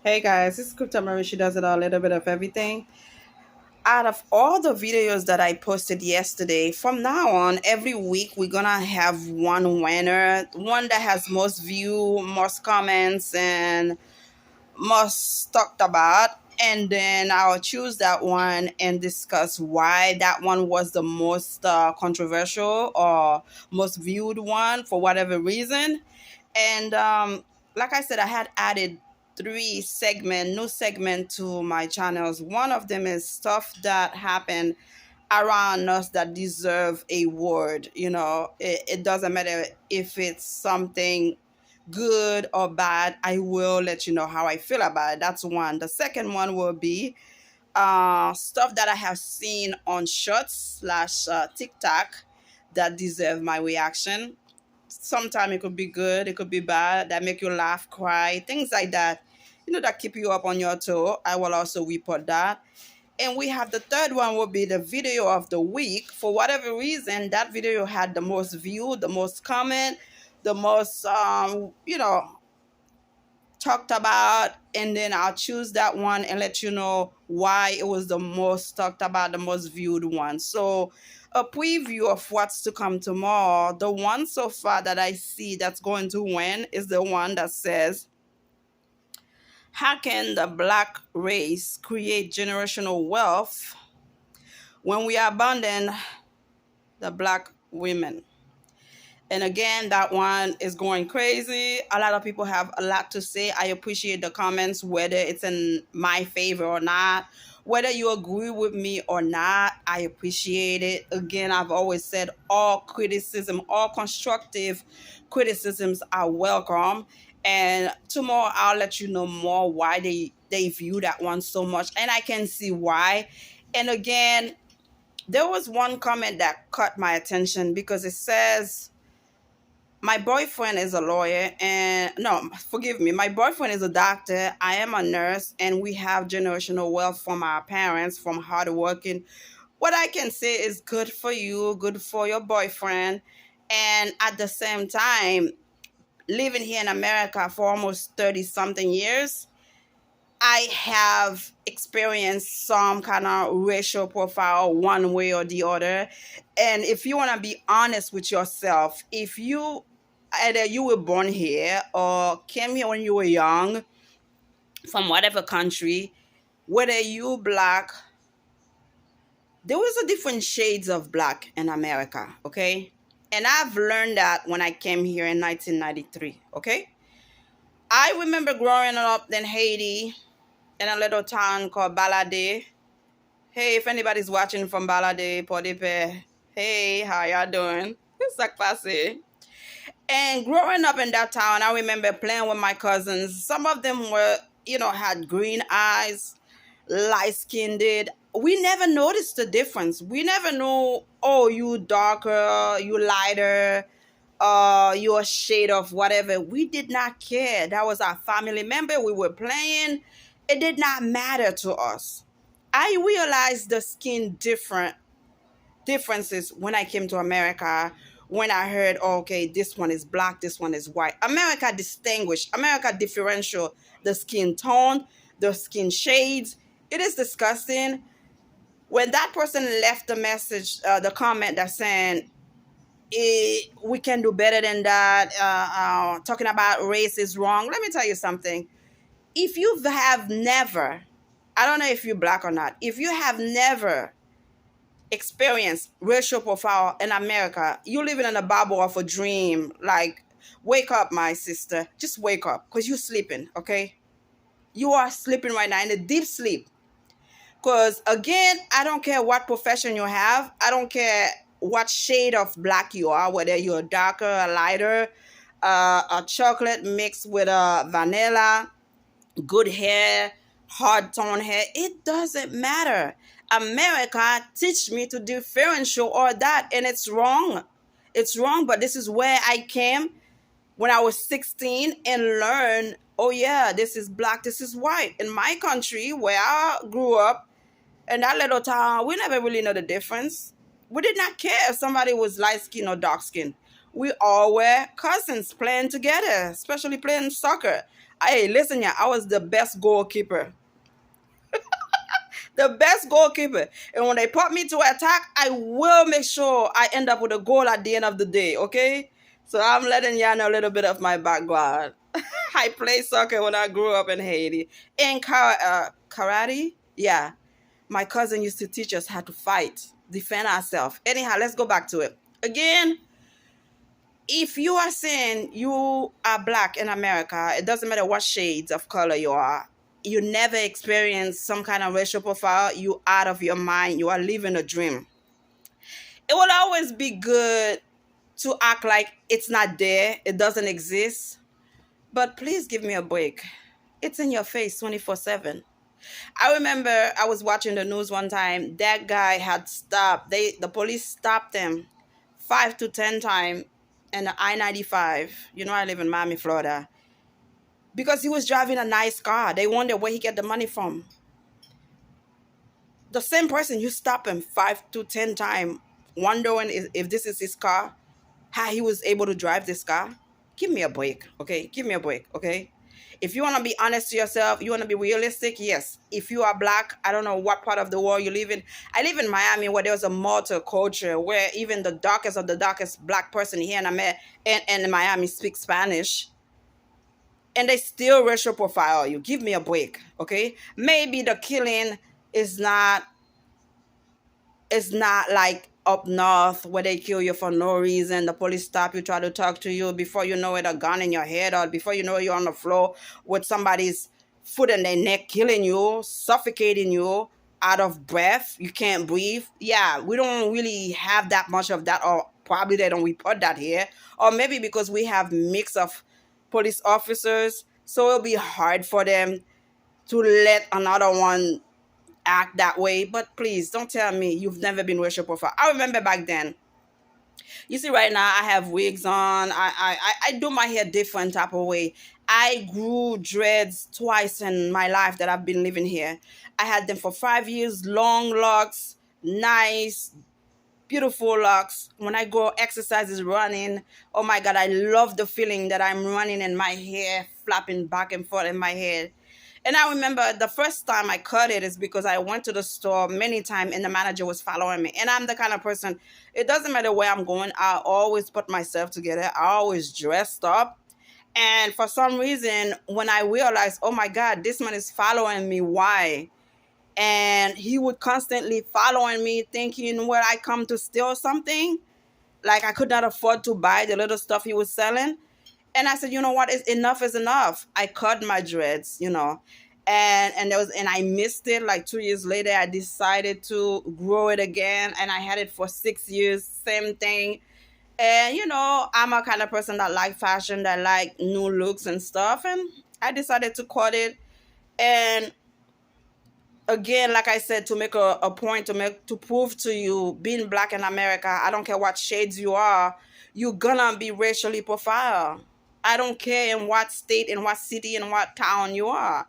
Hey guys, this is Crypto Marie. She does it all, a little bit of everything. Out of all the videos that I posted yesterday, from now on, every week we're gonna have one winner, one that has most view, most comments, and most talked about. And then I'll choose that one and discuss why that one was the most controversial or most viewed one for whatever reason. And like I said, I had added new segment to my channels. One of them is stuff that happened around us that deserve a word. It doesn't matter if it's something good or bad. I will let you know how I feel about it. That's one. The second one will be stuff that I have seen on shorts slash TikTok that deserve my reaction. Sometimes it could be good, it could be bad, that make you laugh, cry, things like that. That keep you up on your toe. I will also report that. And we have the third one will be the video of the week. For whatever reason, that video had the most view, the most comment, the most talked about, and then I'll choose that one and let you know why it was the most talked about, the most viewed one. So a preview of what's to come tomorrow. The one so far that I see that's going to win is the one that says, how can the black race create generational wealth when we abandon the black women? And again, that one is going crazy. A lot of people have a lot to say. I appreciate the comments, whether it's in my favor or not. Whether you agree with me or not, I appreciate it. Again, I've always said all criticism, all constructive criticisms are welcome. And tomorrow I'll let you know more why they view that one so much. And I can see why. And again, there was one comment that caught my attention because it says, my boyfriend is a lawyer, and no, forgive me, my boyfriend is a doctor. I am a nurse, and we have generational wealth from our parents, from hard working. What I can say is good for you, good for your boyfriend. And at the same time, living here in America for almost 30 something years, I have experienced some kind of racial profile one way or the other. And if you want to be honest with yourself, if you either you were born here or came here when you were young from whatever country, whether you black, there was a different shades of black in America, okay? And I've learned that when I came here in 1993, okay? I remember growing up in Haiti in a little town called Balade. Hey, if anybody's watching from Balade, Podipe, hey, how y'all doing? It's like passe. And growing up in that town, I remember playing with my cousins. Some of them were, had green eyes, light skinned. We never noticed the difference. We never knew, oh, you darker, you lighter, you a shade of whatever. We did not care. That was our family member. We were playing. It did not matter to us. I realized the skin differences when I came to America, when I heard, oh, okay, this one is black, this one is white. America differential the skin tone, the skin shades. It is disgusting. When that person left the message, the comment that saying, we can do better than that, talking about race is wrong. Let me tell you something. If you have never, I don't know if you're black or not, if you have never experience racial profile in America, you living in a bubble of a dream. Like, wake up, my sister. Just wake up because you're sleeping, okay? You are sleeping right now in a deep sleep. Because, again, I don't care what profession you have. I don't care what shade of black you are, whether you're darker or lighter, a chocolate mixed with a vanilla, good hair, hard tone hair. It doesn't matter. America teach me to differentiate all that, and it's wrong. It's wrong, but this is where I came when I was 16 and learned, oh yeah, this is black, this is white. In my country where I grew up, in that little town, we never really know the difference. We did not care if somebody was light skinned or dark skinned. We all were cousins playing together, especially playing soccer. Hey, listen, yeah, I was the best goalkeeper. The best goalkeeper. And when they put me to attack, I will make sure I end up with a goal at the end of the day, okay? So I'm letting y'all know a little bit of my background. I played soccer when I grew up in Haiti. In karate, yeah. My cousin used to teach us how to fight, defend ourselves. Anyhow, let's go back to it. Again, if you are saying you are black in America, it doesn't matter what shades of color you are, you never experience some kind of racial profile, you out of your mind, you are living a dream. It will always be good to act like it's not there, it doesn't exist, but please give me a break. It's in your face 24/7. I remember I was watching the news one time. That guy had stopped. The police stopped him 5 to 10 times in the I-95. You know, I live in Miami, Florida, because he was driving a nice car. They wonder where he get the money from. The same person you stop him 5 to 10 times, wondering if this is his car, how he was able to drive this car. Give me a break, okay? Give me a break, okay? If you want to be honest to yourself, you want to be realistic, yes. If you are black, I don't know what part of the world you live in. I live in Miami, where there's a multicultural, where even the darkest of the darkest black person here in America and in Miami speaks Spanish, and they still racial profile you. Give me a break, okay? Maybe the killing is not it's not like up north where they kill you for no reason. The police stop you, try to talk to you. Before you know it, a gun in your head, or before you know it, you're on the floor with somebody's foot in their neck, killing you, suffocating you, out of breath. You can't breathe. Yeah, we don't really have that much of that, or probably they don't report that here. Or maybe because we have mix of police officers, so it'll be hard for them to let another one act that way. But please don't tell me you've never been racial profile. I remember back then. You see, right now I have wigs on. I do my hair different type of way. I grew dreads twice in my life that I've been living here. I had them for 5 years, long locks, nice, beautiful locks. When I go exercises, running, oh my God, I love the feeling that I'm running and my hair flapping back and forth in my head. And I remember the first time I cut it is because I went to the store many times and the manager was following me. And I'm the kind of person, it doesn't matter where I'm going, I always put myself together. I always dressed up. And for some reason, when I realized, oh my God, this man is following me, why? And he would constantly following me, thinking, well, I come to steal something. Like I could not afford to buy the little stuff he was selling. And I said, you know what? It's enough is enough. I cut my dreads, and I missed it. Like 2 years later, I decided to grow it again, and I had it for 6 years. Same thing. And I'm a kind of person that like fashion, that like new looks and stuff. And I decided to cut it. And again, like I said, to make a point, to prove to you, being black in America, I don't care what shades you are, you're gonna be racially profiled. I don't care in what state, in what city, in what town you are.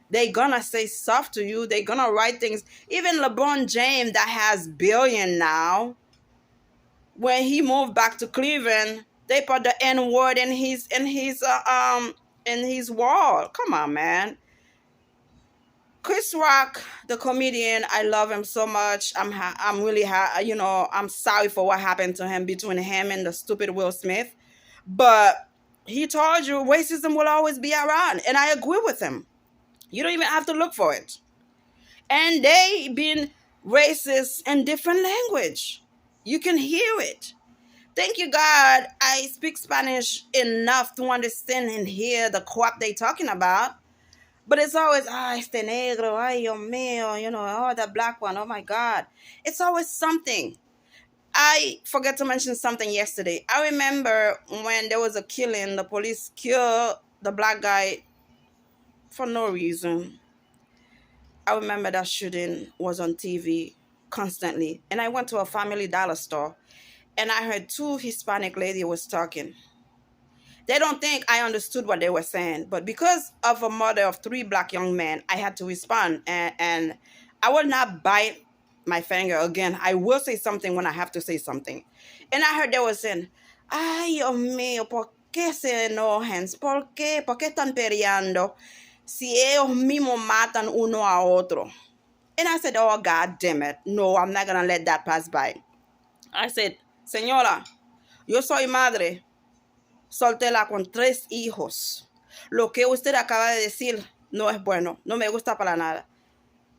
They gonna say stuff to you. They gonna write things. Even LeBron James, that has billion now, when he moved back to Cleveland, they put the N word in his wall. Come on, man. Chris Rock, the comedian, I love him so much. I'm really I'm sorry for what happened to him, between him and the stupid Will Smith. But he told you racism will always be around, and I agree with him. You don't even have to look for it. And they been racist in different language. You can hear it. Thank you, God. I speak Spanish enough to understand and hear the crap they talking about. But it's always, este negro, ay, Dios mío, oh, that black one, oh my God. It's always something. I forgot to mention something yesterday. I remember when there was a killing, the police killed the black guy for no reason. I remember that shooting was on TV constantly. And I went to a Family Dollar store and I heard two Hispanic ladies was talking. They don't think I understood what they were saying, but because of a mother of three black young men, I had to respond, and I will not bite my finger again. I will say something when I have to say something. And I heard they were saying, ay, Dios mío, qué se enojen? ¿Por qué? ¿Por qué están peleando si ellos mismos matan uno a otro? And I said, oh, God damn it. No, I'm not going to let that pass by. I said, señora, yo soy madre soltera con 3 hijos. Lo que usted acaba de decir no es bueno. No me gusta para nada.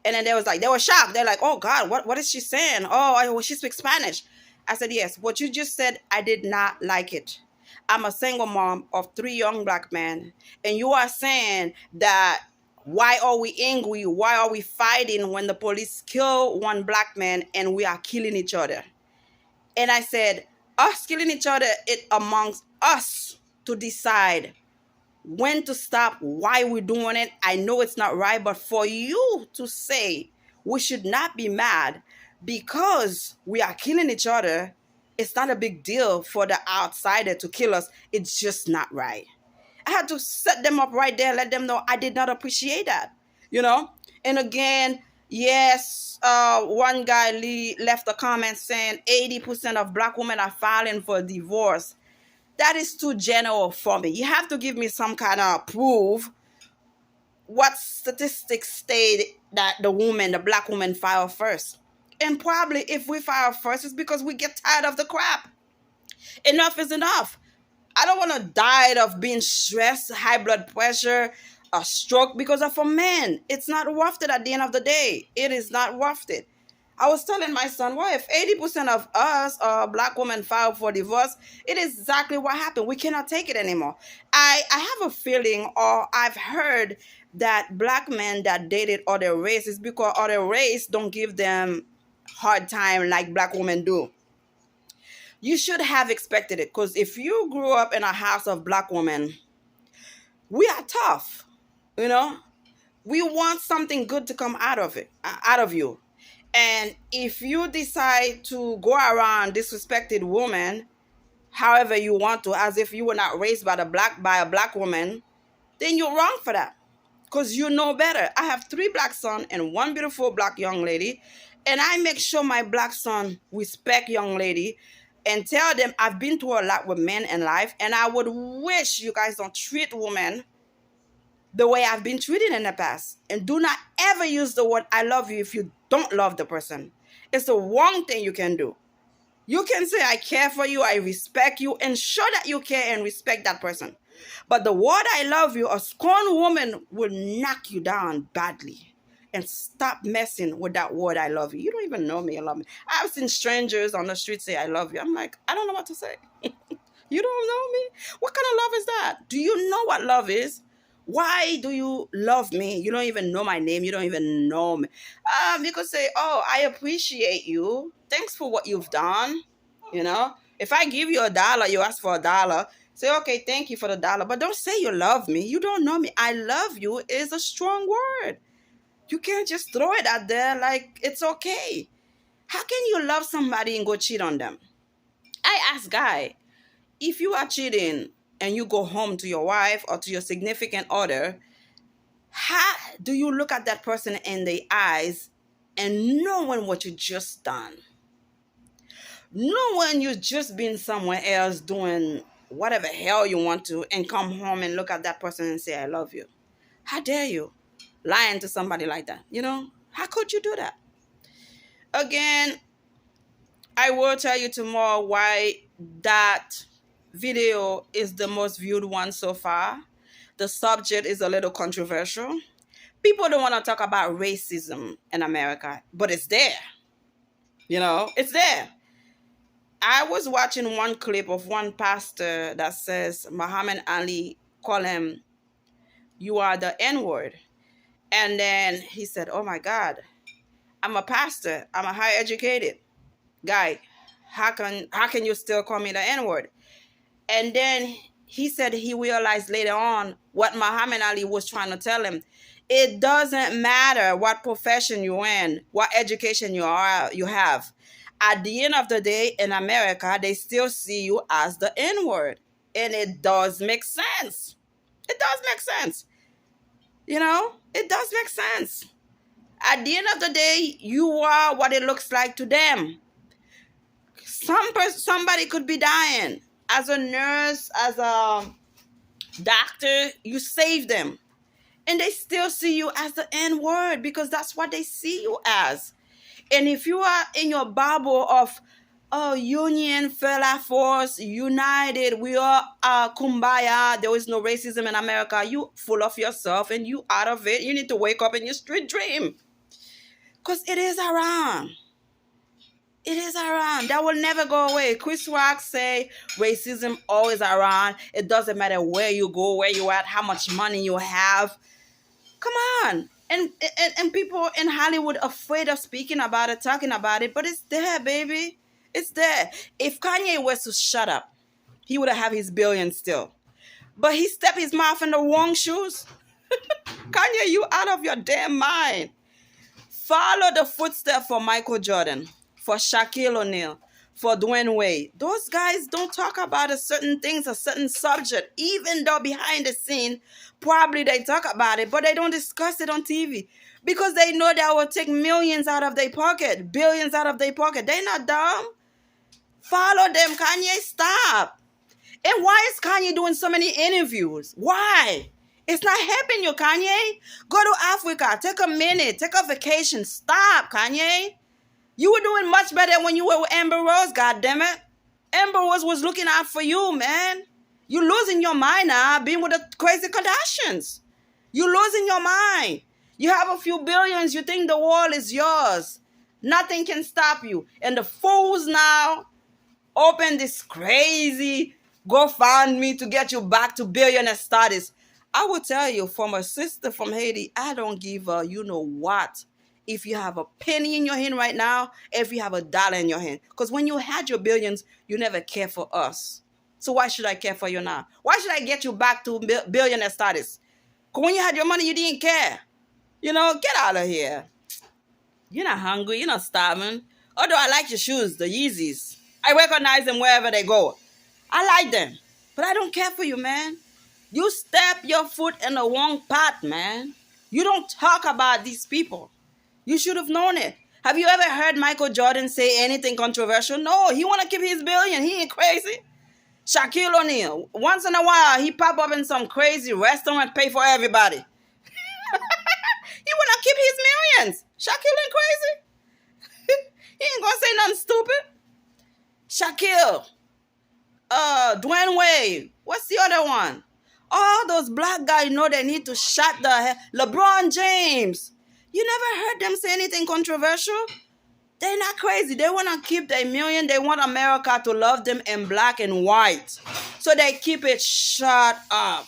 And then they were shocked. They're like, oh God, what is she saying? Oh, she speaks Spanish. I said, yes, what you just said, I did not like it. I'm a single mom of 3 young black men. And you are saying that why are we angry? Why are we fighting when the police kill one black man and we are killing each other? And I said, us killing each other, it amongst us to decide when to stop, why we're doing it. I know it's not right, but for you to say we should not be mad because we are killing each other, it's not a big deal for the outsider to kill us. It's just not right. I had to set them up right there, let them know I did not appreciate that, you know? And again, yes, one guy left a comment saying 80% of black women are filing for divorce. That is too general for me. You have to give me some kind of proof. What statistics state that the black woman, file first? And probably if we file first, it's because we get tired of the crap. Enough is enough. I don't want to die of being stressed, high blood pressure, a stroke because of a man. It's not worth it at the end of the day. It is not worth it. I was telling my son, well, if 80% of us black women file for divorce, it is exactly what happened. We cannot take it anymore. I have a feeling, or I've heard, that black men that dated other races because other race don't give them hard time like black women do. You should have expected it, because if you grew up in a house of black women, we are tough, you know. We want something good to come out of it, out of you. And if you decide to go around disrespected woman however you want to, as if you were not raised by a black woman, then you're wrong for that, because you know better. I have 3 black sons and 1 beautiful black young lady, and I make sure my black son respect young lady and tell them I've been through a lot with men in life, and I would wish you guys don't treat women the way I've been treated in the past. And do not ever use the word I love you if you don't love the person. It's the wrong thing you can do. You can say I care for you, I respect you, and show that you care and respect that person. But the word I love you, a scorned woman will knock you down badly. And stop messing with that word I love you. You don't even know me, I love me. I've seen strangers on the street say I love you. I'm like, I don't know what to say. You don't know me? What kind of love is that? Do you know what love is? Why do you love me? You don't even know my name. You don't even know me. You could say, oh, I appreciate you. Thanks for what you've done. You know, if I give you $1, you ask for $1. Say, okay, thank you for the dollar. But don't say you love me. You don't know me. I love you is a strong word. You can't just throw it out there like it's okay. How can you love somebody and go cheat on them? I ask guy, if you are cheating and you go home to your wife or to your significant other, how do you look at that person in the eyes and knowing what you just done? Knowing you just been somewhere else doing whatever hell you want to and come home and look at that person and say, I love you. How dare you? Lying to somebody like that, you know? How could you do that? Again, I will tell you tomorrow why that video is the most viewed one so far. The subject is a little controversial. People don't want to talk about racism in America, but it's there. You know, it's there. I was watching one clip of one pastor that says Muhammad Ali call him, you are the N-word. And then he said, oh my God, I'm a pastor. I'm a high educated guy. How can you still call me the N-word? And then he said he realized later on what Muhammad Ali was trying to tell him. It doesn't matter what profession you're in, what education you have. At the end of the day, in America, they still see you as the N-word. And it does make sense. It does make sense. You know, it does make sense. At the end of the day, you are what it looks like to them. Somebody could be dying. As a nurse, as a doctor, you save them. And they still see you as the N word because that's what they see you as. And if you are in your bubble of, oh, union, fella force, united, we are kumbaya, there is no racism in America, you full of yourself and you out of it. You need to wake up in your street dream. Because it is around. It is around. That will never go away. Chris Rock say racism always around. It doesn't matter where you go, where you at, how much money you have. Come on. And people in Hollywood afraid of speaking about it, talking about it, but it's there, baby. It's there. If Kanye was to shut up, he would have his billion still. But he stepped his mouth in the wrong shoes. Kanye, you out of your damn mind. Follow the footsteps for Michael Jordan, for Shaquille O'Neal, for Dwayne Wade. Those guys don't talk about a certain things, a certain subject, even though behind the scene, probably they talk about it, but they don't discuss it on TV because they know that will take millions out of their pocket, billions out of their pocket. They're not dumb. Follow them, Kanye. Stop. And why is Kanye doing so many interviews? Why? It's not helping you, Kanye. Go to Africa. Take a minute. Take a vacation. Stop, Kanye. You were doing much better when you were with Amber Rose, goddammit. Amber Rose was looking out for you, man. You losing your mind now being with the crazy Kardashians. You losing your mind. You have a few billions. You think the world is yours. Nothing can stop you. And the fools now open this crazy GoFundMe to get you back to billionaire status. I will tell you, from a sister from Haiti, I don't give a you know what. If you have a penny in your hand right now, if you have a dollar in your hand. Because when you had your billions, you never care for us. So why should I care for you now? Why should I get you back to billionaire status? Because when you had your money, you didn't care. You know, get out of here. You're not hungry. You're not starving. Although I like your shoes, the Yeezys. I recognize them wherever they go. I like them. But I don't care for you, man. You step your foot in the wrong pot, man. You don't talk about these people. You should have known it. Have you ever heard Michael Jordan say anything controversial? No, he want to keep his billion. He ain't crazy. Shaquille O'Neal, once in a while, he pop up in some crazy restaurant, pay for everybody. He want to keep his millions. Shaquille ain't crazy. He ain't going to say nothing stupid. Shaquille. Dwayne Wade. What's the other one? All those black guys know they need to shut the hell. LeBron James. You never heard them say anything controversial? They're not crazy. They want to keep their million. They want America to love them in black and white. So they keep it shut up.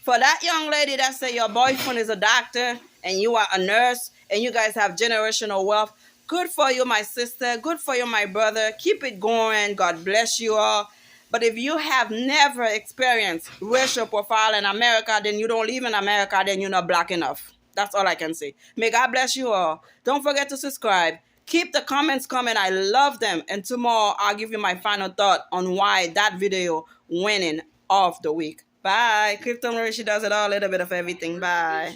For that young lady that say your boyfriend is a doctor and you are a nurse and you guys have generational wealth, good for you, my sister. Good for you, my brother. Keep it going. God bless you all. But if you have never experienced racial profile in America, then you don't live in America, then you're not black enough. That's all I can say. May God bless you all. Don't forget to subscribe. Keep the comments coming. I love them. And tomorrow, I'll give you my final thought on why that video winning of the week. Bye. Crypto Marie, she does it all, a little bit of everything. Bye.